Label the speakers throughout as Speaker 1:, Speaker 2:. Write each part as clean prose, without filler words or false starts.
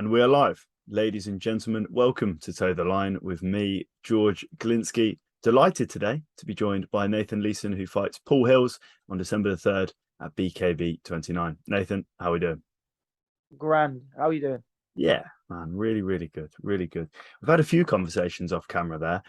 Speaker 1: And we are live. Ladies and gentlemen, welcome to Toe the Line with me, George Glinsky. Delighted today to be joined by Nathan Leeson, who fights Paul Hilz on December the 3rd at BKB 29. Nathan, how are we doing?
Speaker 2: Grand. How are you doing?
Speaker 1: Yeah, man, really, really good. Really good. We've had a few conversations off camera there.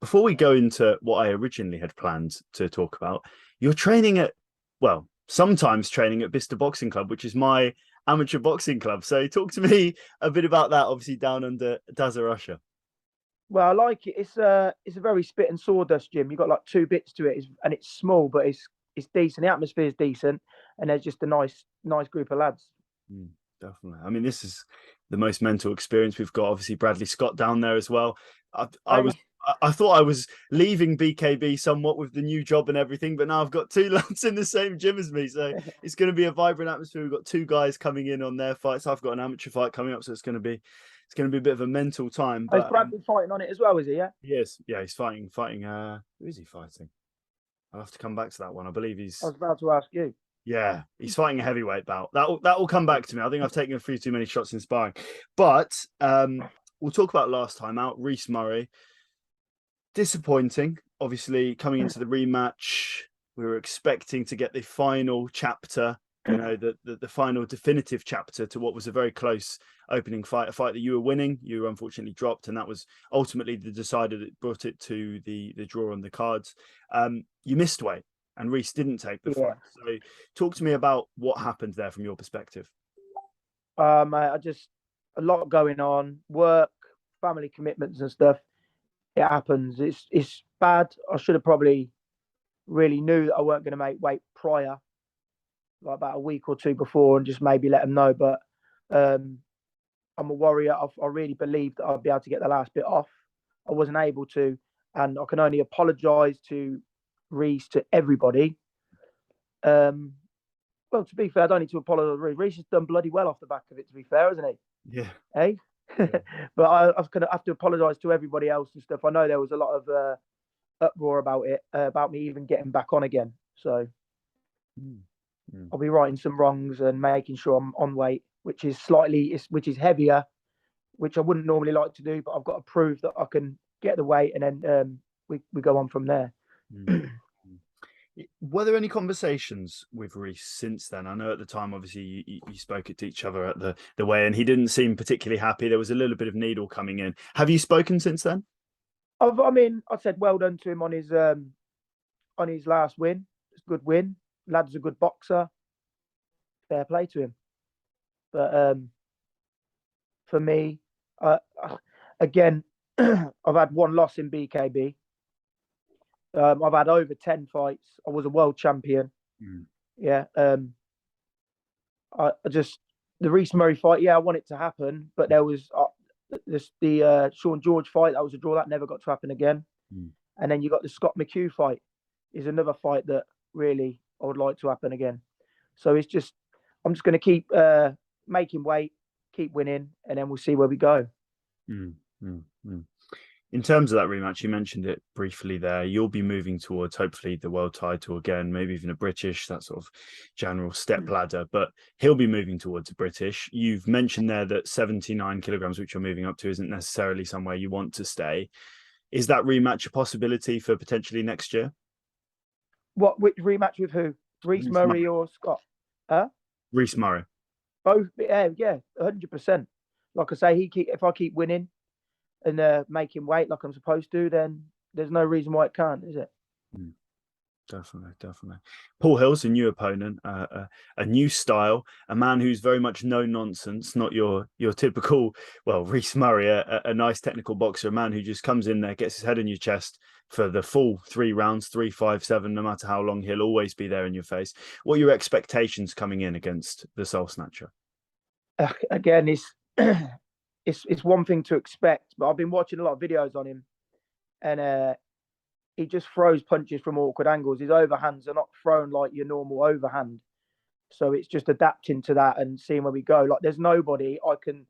Speaker 1: Before we go into what I originally had planned to talk about, you're training at, well, sometimes training at Bicester Boxing Club, which is my amateur boxing club. So talk to me a bit about that, obviously down under Daza Russia.
Speaker 2: Well, I like it. It's a very spit and sawdust gym. You've got like two bits to it, and it's small, but it's decent. The atmosphere is decent, and there's just a nice group of lads.
Speaker 1: Definitely. I mean, this is the most mental experience we've got. Obviously, Bradley Scott down there as well. I thought I was leaving BKB somewhat with the new job and everything, but now I've got two lads in the same gym as me, so it's going to be a vibrant atmosphere. We've got two guys coming in on their fights. I've got an amateur fight coming up, so it's going to be a bit of a mental time.
Speaker 2: But Bradley fighting on it as well, is he? Yeah.
Speaker 1: Yes, yeah, he's fighting. Who is he fighting? I'll have to come back to that one. I believe he's.
Speaker 2: I was about to ask you.
Speaker 1: Yeah, he's fighting a heavyweight bout. That will come back to me. I think I've taken a few too many shots in sparring. But we'll talk about last time out. Rhys Murray, disappointing. Obviously, coming into the rematch, we were expecting to get the final chapter. You know, the final definitive chapter to what was a very close opening fight, a fight that you were winning. You were unfortunately dropped, and that was ultimately the decider that brought it to the draw on the cards. You missed weight. And Rhys didn't take the fight. So talk to me about what happened there from your perspective.
Speaker 2: I just a lot going on, work, family commitments and stuff. It happens. It's bad. I should have probably really knew that I weren't going to make weight prior, like about a week or two before, and just maybe let them know. But I'm a warrior. I really believed that I'd be able to get the last bit off. I wasn't able to, and I can only apologise to Rhys, to everybody. Well, to be fair, I don't need to apologise. Rhys has done bloody well off the back of it, to be fair, hasn't
Speaker 1: he? Yeah.
Speaker 2: Hey? Yeah. But I was going to have to apologise to everybody else and stuff. I know there was a lot of uproar about it, about me even getting back on again. So I'll be righting some wrongs and making sure I'm on weight, which is heavier, which I wouldn't normally like to do, but I've got to prove that I can get the weight, and then we go on from there.
Speaker 1: Were there any conversations with Rhys since then? I know at the time, obviously, you spoke to each other at the weigh, and he didn't seem particularly happy. There was a little bit of needle coming in. Have you spoken since then?
Speaker 2: I said well done to him on his last win. It's a good win. Lad's a good boxer. Fair play to him. But for me, again, I've had one loss in BKB. I've had over 10 fights. I was a world champion. Yeah. I just the Rhys Murray fight. Yeah, I want it to happen, but there was the Sean George fight. That was a draw. That never got to happen again. And then you got the Scott McHugh fight. Is another fight that really I would like to happen again. So I'm just going to keep making weight, keep winning, and then we'll see where we go.
Speaker 1: In terms of that rematch, you mentioned it briefly there. You'll be moving towards hopefully the world title again, maybe even a British, that sort of general step ladder. But he'll be moving towards a British. You've mentioned there that 79 kilograms, which you're moving up to, isn't necessarily somewhere you want to stay. Is that rematch a possibility for potentially next year?
Speaker 2: Which rematch with who? Rhys Murray or Scott?
Speaker 1: Rhys Murray.
Speaker 2: Both. Yeah, 100%. Like I say, if I keep winning and making weight like I'm supposed to, then there's no reason why it can't, is it?
Speaker 1: Definitely. Paul Hilz, a new opponent, a new style, a man who's very much no nonsense, not your typical, well, Rhys Murray, a nice technical boxer, a man who just comes in there, gets his head in your chest for the full 3 rounds, 3, 5, 7, no matter how long, he'll always be there in your face. What are your expectations coming in against the Soul Snatcher?
Speaker 2: Again, it's one thing to expect, but I've been watching a lot of videos on him, and he just throws punches from awkward angles. His overhands are not thrown like your normal overhand. So it's just adapting to that and seeing where we go. Like, there's nobody I can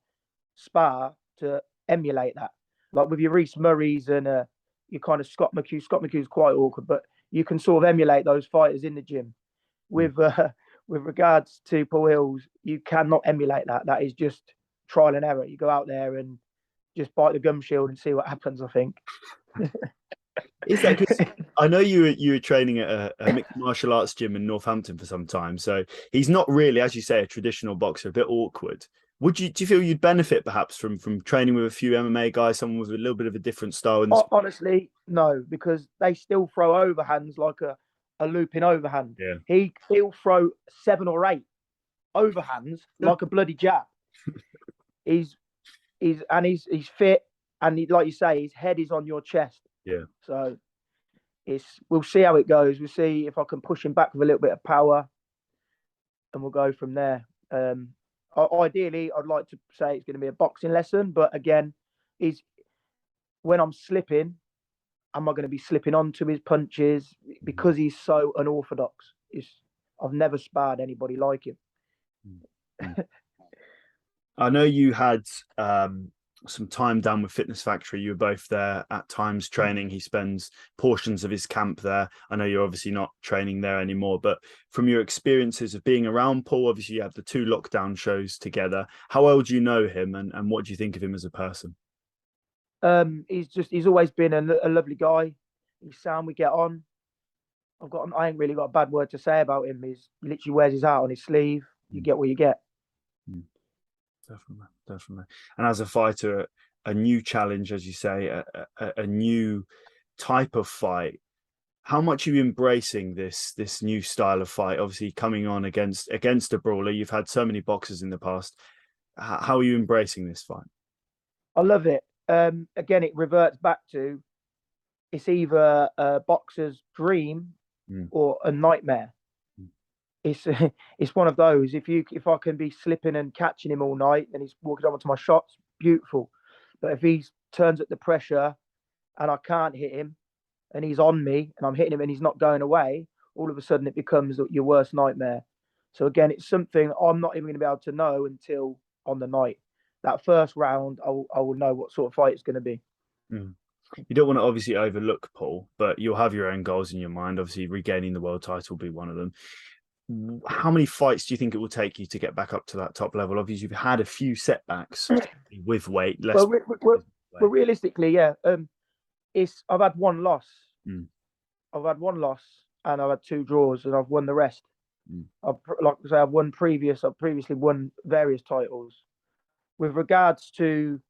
Speaker 2: spar to emulate that. Like with your Rhys Murrays and your kind of Scott McHugh. Scott McHugh's quite awkward, but you can sort of emulate those fighters in the gym. With regards to Paul Hilz, you cannot emulate that. That is just trial and error. You go out there and just bite the gum shield and see what happens, I think.
Speaker 1: Is that because I know you were training at a mixed martial arts gym in Northampton for some time, so he's not really, as you say, a traditional boxer, a bit awkward. Do you feel you'd benefit perhaps from training with a few MMA guys, someone with a little bit of a different style?
Speaker 2: Honestly, no, because they still throw overhands like a looping overhand.
Speaker 1: Yeah.
Speaker 2: He'll throw 7 or 8 overhands like a bloody jab. He's fit, and like you say, his head is on your chest.
Speaker 1: Yeah.
Speaker 2: So we'll see how it goes. We'll see if I can push him back with a little bit of power, and we'll go from there. Ideally, I'd like to say it's going to be a boxing lesson, but again, when I'm slipping, am I going to be slipping onto his punches because he's so unorthodox? I've never sparred anybody like him.
Speaker 1: I know you had some time down with Fitness Factory. You were both there at times training. He spends portions of his camp there. I know you're obviously not training there anymore, but from your experiences of being around Paul, obviously you have the 2 lockdown shows together. How well do you know him, and what do you think of him as a person?
Speaker 2: He's always been a lovely guy. He's sound. We get on. I ain't really got a bad word to say about him. He literally wears his heart on his sleeve. You get what you get.
Speaker 1: Definitely. And as a fighter, a new challenge, as you say, a new type of fight. How much are you embracing this new style of fight? Obviously, coming on against a brawler. You've had so many boxers in the past. How are you embracing this fight?
Speaker 2: I love it. Again, it reverts back to it's either a boxer's dream or a nightmare. It's one of those. If I can be slipping and catching him all night, and he's walking over to my shots, beautiful. But if he turns up the pressure and I can't hit him, and he's on me and I'm hitting him and he's not going away, all of a sudden it becomes your worst nightmare. So again, it's something I'm not even going to be able to know until on the night. That first round, I will know what sort of fight it's going to be.
Speaker 1: You don't want to obviously overlook Paul, but you'll have your own goals in your mind. Obviously, regaining the world title will be one of them. How many fights do you think it will take you to get back up to that top level? Obviously, you've had a few setbacks with weight.
Speaker 2: Well, realistically, yeah. I've had 1 loss. I've had 1 loss, and I've had 2 draws, and I've won the rest. Like I say, I've previously won various titles. With regards to,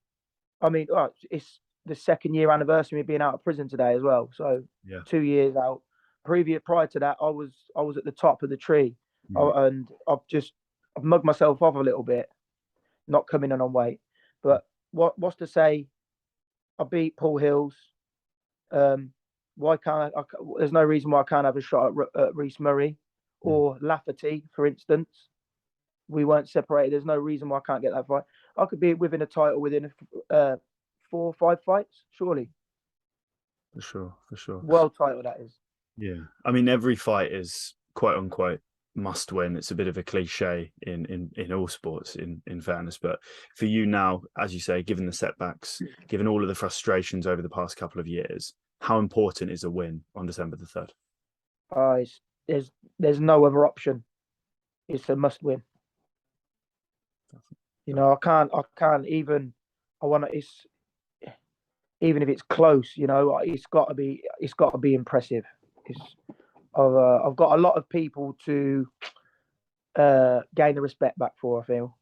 Speaker 2: I mean, it's the 2nd year anniversary of being out of prison today as well. So 2 years out. Prior to that, I was at the top of the tree, and I've mugged myself off a little bit, not coming in on weight. But what's to say? I beat Paul Hilz. Why can't there's no reason why I can't have a shot at Reece Murray or Lafferty, for instance. We weren't separated. There's no reason why I can't get that fight. I could be within a title within 4 or 5 fights, surely.
Speaker 1: For sure.
Speaker 2: World title, that is.
Speaker 1: Yeah. I mean, every fight is quote unquote must win. It's a bit of a cliche in all sports, in fairness. But for you now, as you say, given the setbacks, given all of the frustrations over the past couple of years, how important is a win on December the 3rd?
Speaker 2: There's no other option. It's a must win. You know, I can't even. I want to. It's even if it's close. You know, it's got to be impressive. I've got a lot of people to gain the respect back for, I feel.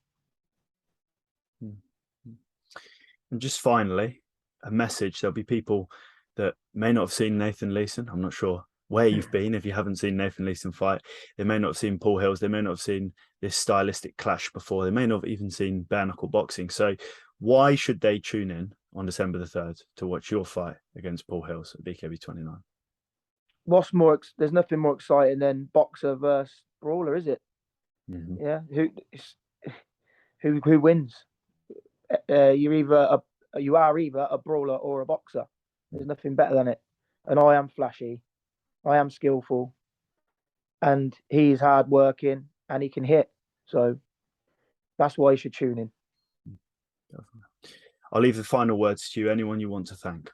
Speaker 1: And just finally, a message. There'll be people that may not have seen Nathan Leeson. I'm not sure where you've been if you haven't seen Nathan Leeson fight. They may not have seen Paul Hilz. They may not have seen this stylistic clash before. They may not have even seen bare knuckle boxing. So why should they tune in on December the 3rd to watch your fight against Paul Hilz at BKB 29?
Speaker 2: There's nothing more exciting than boxer versus brawler, is it? Yeah. Who wins? You are either a brawler or a boxer. There's nothing better than it. And I am flashy. I am skillful. And he's hard working and he can hit. So that's why you should tune in.
Speaker 1: Definitely. I'll leave the final words to you. Anyone you want to thank?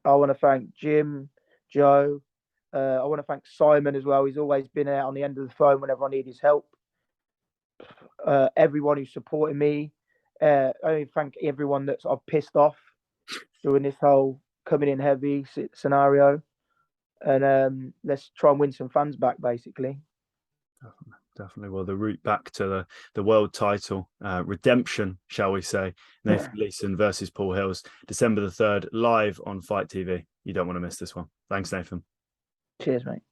Speaker 2: I want to thank Jim, Joe. I want to thank Simon as well. He's always been out on the end of the phone whenever I need his help. everyone who's supporting me. I thank everyone that's I've pissed off during this whole coming in heavy scenario. And let's try and win some fans back, basically.
Speaker 1: Definitely. Well, the route back to the world title, redemption, shall we say? Nathan Leeson versus Paul Hilz, December the 3rd, live on Fight TV. You don't want to miss this one. Thanks, Nathan.
Speaker 2: Cheers, mate.